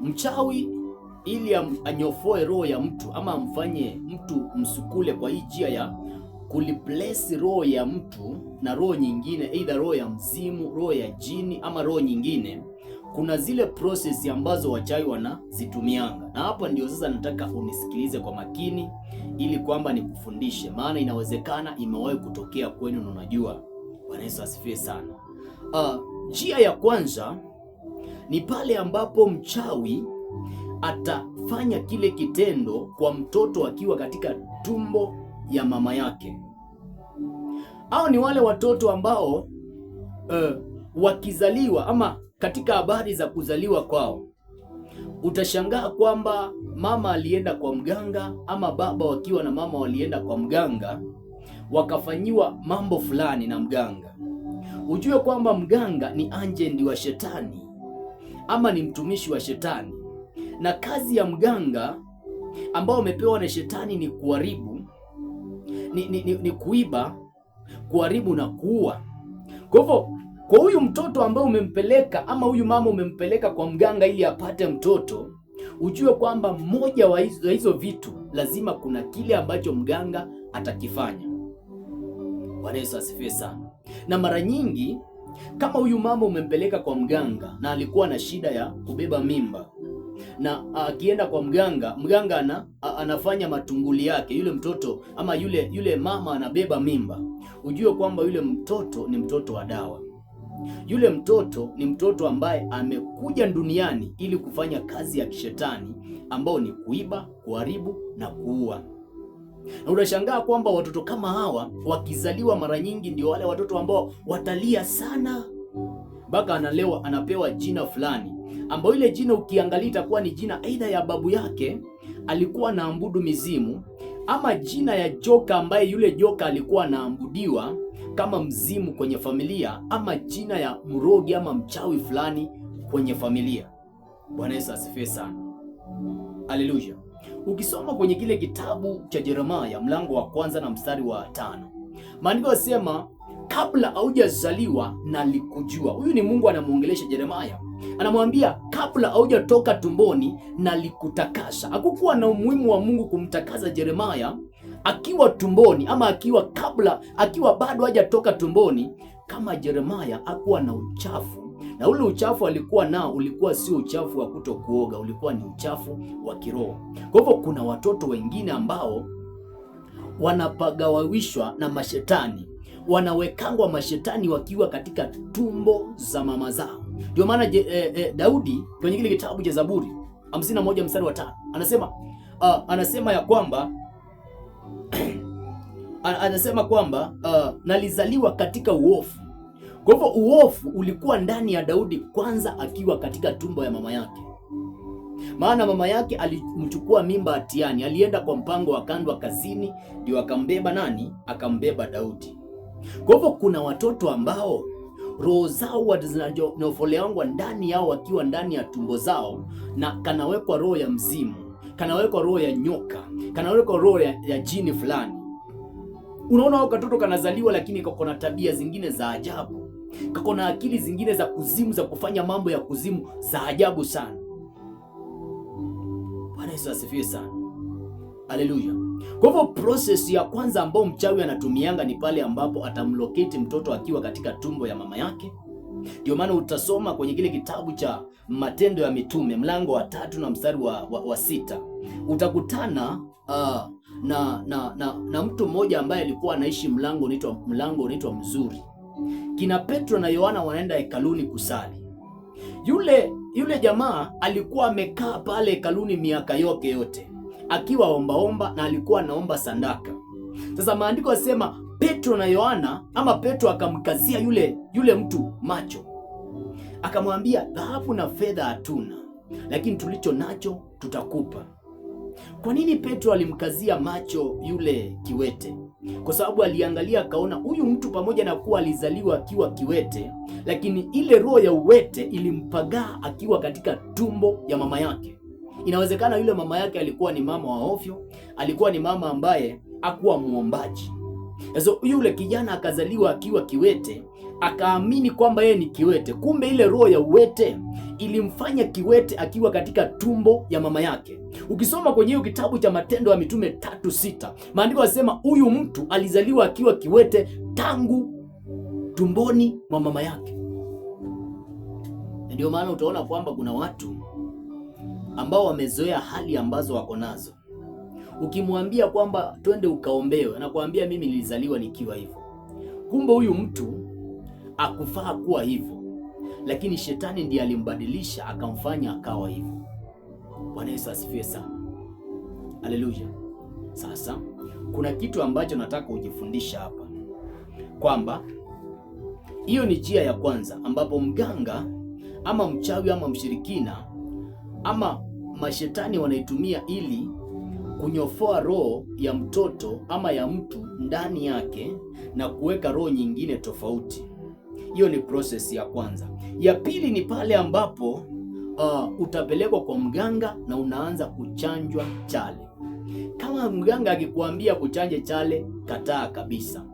Mchawi ili anyofoe roho ya mtu ama amfanye mtu msukule kwa hii njia ya kuliplace roho ya mtu na roho nyingine, either roho ya mzimu, roho ya jini ama roho nyingine, kuna zile process ambazo wachawi wanazitumianga. Na hapa ndio sasa nataka unisikilize kwa makini ili kwamba nikufundishe, maana inawezekana imewahi kutokea kwenu na unajua. Bwana Yesu asifiwe sana. Njia ya kwanza ni pale ambapo mchawi atafanya kile kitendo kwa mtoto akiwa katika tumbo ya mama yake. Hao ni wale watoto ambao wakizaliwa ama katika habari za kuzaliwa kwao, utashangaa kwamba mama alienda kwa mganga ama baba wakiwa na mama walienda kwa mganga wakafanyiwa mambo fulani na mganga. Ujue kwamba mganga ni agent wa shetani ama ni mtumishi wa shetani, na kazi ya mganga ambao umepewa na shetani ni kuharibu, ni kuiba, kuharibu na kuua. Kwa hivyo kwa huyu mtoto ambaye umempeleka ama huyu mama umempeleka kwa mganga ili apate mtoto, ujue kwamba mmoja wa hizo vitu lazima kuna kile ambacho mganga atakifanya. Bwana Yesu asifiwe sana. Na mara nyingi kama huyu mama umempeleka kwa mganga na alikuwa na shida ya kubeba mimba, na akienda kwa mganga, mganga anafanya matunguli yake, yule mtoto ama yule mama anabeba mimba, ujue kwamba yule mtoto ni mtoto wa dawa. Yule mtoto ni mtoto ambaye amekuja duniani ili kufanya kazi ya kishetani ambao ni kuiba, kuharibu na kuua. Na unashangaa kwamba watoto kama hawa wakizaliwa mara nyingi ndio wale watoto ambao watalia sana, mpaka anapewa jina fulani ambao ile jina ukiangalia itakuwa ni jina aidha ya babu yake alikuwa anaabudu mizimu, ama jina ya joka ambaye yule joka alikuwa anaabudiwa kama mzimu kwenye familia, ama jina ya mrogi ama mchawi fulani kwenye familia. Bwana Yesu asifiwe sana. Haleluya. Ukisoma kwenye kile kitabu cha Yeremia mlango wa 1 na mstari wa 5, maandiko yasema kabla haujazaliwa nalikujua. Huyu ni Mungu anamuongelesha Yeremia. Anamwambia kabla haujatoka tumboni nalikutakasa. Hakukuwa na umuhimu wa Mungu kumtakasa Yeremia akiwa tumboni ama akiwa bado hajatoka tumboni. Kama Yeremia hakuwa na uchafu, na ule uchafu alikuwa nao ulikuwa sio uchafu wa kutokuoga, ulikuwa ni uchafu wa kiroho. Kwa hivyo kuna watoto wengine ambao wanapagawishwa na mashetani, wanawekangwa mashetani wakiwa katika tumbo za mama zao. Ndio maana Daudi kwenye kile kitabu cha Zaburi 51 mstari wa 5 anasema ya kwamba anasema kwamba nalizaliwa katika uofu. Kwa hivyo uofu ulikuwa ndani ya Daudi kwanza akiwa katika tumbo ya mama yake, maana mama yake alimchukua mimba hatiani, alienda kwa mpango wa kando wa kazini, ndio akambeba nani? Akambeba Daudi. Kwa hivyo kuna watoto ambao roho zao zinanyofoleangwa ndani yao wakiwa ndani ya tumbo zao, na kanawekwa roho ya mzimu, kanawekwa roho ya nyoka, kanawekwa roho ya jini fulani. Unaona hao katoto kanazaliwa, lakini kako na tabia zingine za ajabu, kako na akili zingine za kuzimu, za kufanya mambo ya kuzimu za ajabu sana. Bwana Yesu asifiwe sana. Haleluya. Kwa hivyo process ya kwanza ambao mchawi anatumianga ni pale ambapo atamlocate mtoto akiwa katika tumbo ya mama yake. Ndio maana utasoma kwenye kile kitabu cha Matendo ya Mitume mlango wa 3 na mstari wa 6 utakutana na mtu mmoja ambaye alikuwa anaishi mlango unaitwa Mzuri. Kina Petro na Yohana wanaenda hekaluni kusali. Yule jamaa alikuwa amekaa pale hekaluni miaka yote akiwa ombaomba, na alikuwa anaomba sadaka. Sasa maandiko yasema Petro na Yohana, ama Petro akamkazia yule mtu macho, akamwambia dhahabu na fedha hatuna, lakini tulicho nacho tutakupa. Kwa nini Petro alimkazia macho yule kiwete? Kwa sababu aliangalia akaona huyu mtu pamoja na kuwa alizaliwa akiwa kiwete, lakini ile roho ya uwete ilimpagaa akiwa katika tumbo ya mama yake. Inawezekana yule mama yake alikuwa ni mama wa ovyo, alikuwa ni mama ambaye hakuwa muombaji. Sasa yule kijana akazaliwa akiwa kiwete, akaamini kwamba yeye ni kiwete. Kumbe ile roho ya uwete ilimfanya kiwete akiwa katika tumbo ya mama yake. Ukisoma kwenye hiyo kitabu cha Matendo ya Mitume 3:6, maandiko yanasema huyu mtu alizaliwa akiwa kiwete tangu tumboni mwa mama yake. Ndio maana utaona kwamba kuna watu ambao wamezoea hali ambazo wako nazo. Ukimwambia kwamba twende ukaombewe, anakuambia mimi nilizaliwa nikiwa hivyo. Kumbe huyu mtu akufaa kuwa hivyo, lakini shetani ndiye alimbadilisha akamfanya akawa hivyo. Bwana Yesu asifiwe sana. Haleluya. Sasa kuna kitu ambacho nataka ujifundisha hapa, kwamba hiyo ni njia ya kwanza ambapo mganga ama mchawi ama mshirikina ama mashetani wanaitumia ili kunyofoa roho ya mtoto ama ya mtu ndani yake na kuweka roho nyingine tofauti. Hiyo ni process ya kwanza. Ya pili ni pale ambapo utapelekwa kwa mganga na unaanza kuchanjwa chale. Kama mganga akikuambia kuchanje chale, kataa kabisa.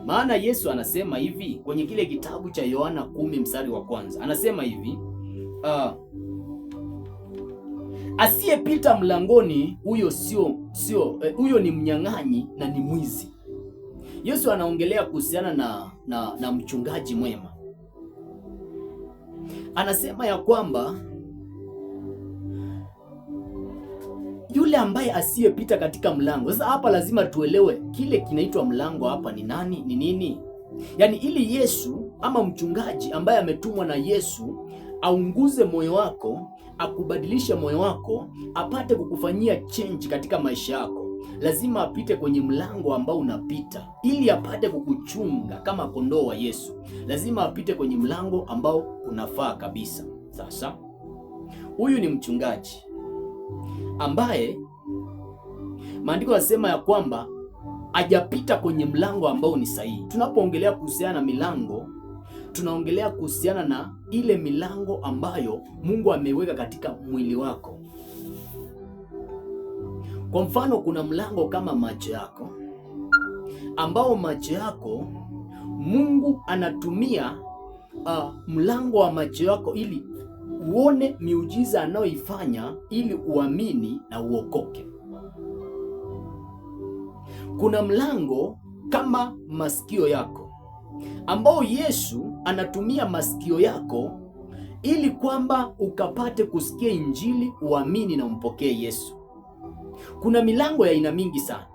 Maana Yesu anasema hivi kwenye kile kitabu cha Yohana 10 mstari wa kwanza. Anasema hivi, asiyepita mlangoni huyo ni mnyang'anyi na ni mwizi. Yesu anaongelea kuhusiana na mchungaji mwema. Anasema ya kwamba yule ambaye asiyepita katika mlango. Sasa hapa lazima tuelewe kile kinaitwa mlango hapa ni nani, ni nini? Yaani ili Yesu ama mchungaji ambaye ametumwa na Yesu aunguze moyo wako, akubadilishe moyo wako, apate kukufanyia change katika maisha yako, lazima apite kwenye mlango ambao unapita. Ili apate kukuchunga kama kondoo wa Yesu, lazima apite kwenye mlango ambao unafaa kabisa. Sasa huyu ni mchungaji ambaye maandiko yanasema ya kwamba hajapita kwenye mlango ambao ni sahihi. Tunapoongelea kuhusiana na milango, tunaongelea kuhusiana na ile milango ambayo Mungu ameweka katika mwili wako. Kwa mfano, kuna mlango kama macho yako, ambao macho yako Mungu anatumia mlango wa macho yako ili uone miujiza anayoifanya ili uamini na uokoke. Kuna mlango kama masikio yako, ambao Yesu anatumia masikio yako ili kwamba ukapate kusikia injili, uamini na umpokee Yesu. Kuna milango ya aina mingi sana,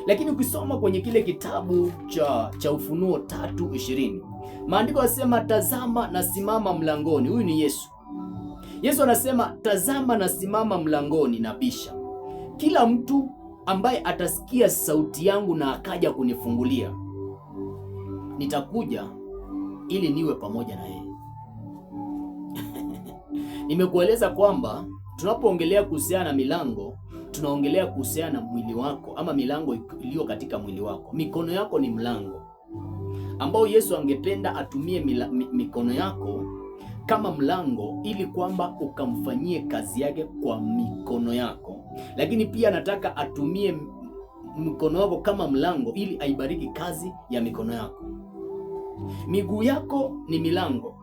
lakini ukisoma kwenye kile kitabu cha Ufunuo 3:20, maandiko yanasema tazama na simama mlangoni. Huyu ni Yesu. Yesu anasema tazama na simama mlangoni na bisha. Kila mtu ambaye atasikia sauti yangu na akaja kunifungulia, nitakuja ili niwe pamoja na yeye. Nimekueleza kwamba tunapoongelea kuhusiana na milango, tunaongelea kuhusiana na mwili wako ama milango iliyo katika mwili wako. Mikono yako ni mlango ambao Yesu angependa atumie mikono yako kama mlango ili kwamba ukamfanyie kazi yake kwa mikono yako, lakini pia anataka atumie mkono wako kama mlango ili aibariki kazi ya mikono yako. Miguu yako ni milango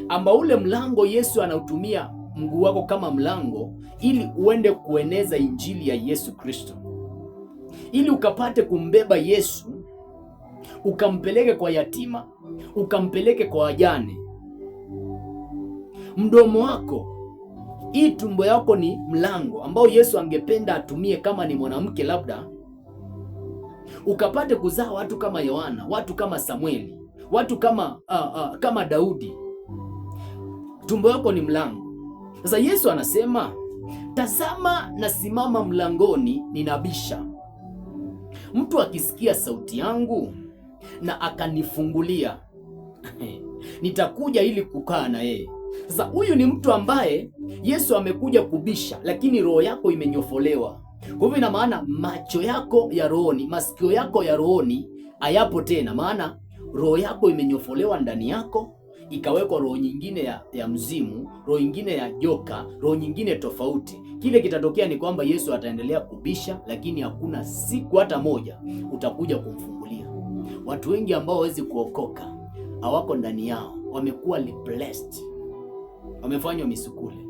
ambao ule mlango Yesu anautumia mguu wako kama mlango ili uende kueneza injili ya Yesu Kristo, ili ukapate kumbeba Yesu ukampeleke kwa yatima, ukampeleke kwa wajane. Mdomo wako, hii tumbo yako ni mlango ambao Yesu angependa atumie kama ni mwanamke labda, ukapate kuzaa watu kama Yohana, watu kama Samueli, watu kama Daudi. Tumbo yako ni mlango. Sasa Yesu anasema tazama na simama mlangoni ninabisha. Mtu akisikia sauti yangu na akanifungulia, nitakuja ili kukaa na yeye. Sasa huyu ni mtu ambaye Yesu amekuja kubisha, lakini roho yako imenyofolewa. Kwa hivyo ina maana macho yako ya rohoni, masikio yako ya rohoni hayapo tena, maana roho yako imenyofolewa ndani yako, ikawekwa roho nyingine ya mzimu, roho nyingine ya joka, roho nyingine tofauti. Kile kitatokea ni kwamba Yesu ataendelea kubisha, lakini hakuna siku hata moja utakuja kumfungulia. Watu wengi ambao hawezi kuokoka hawako ndani yao, wamekuwa replaced. wamefanywa misukule.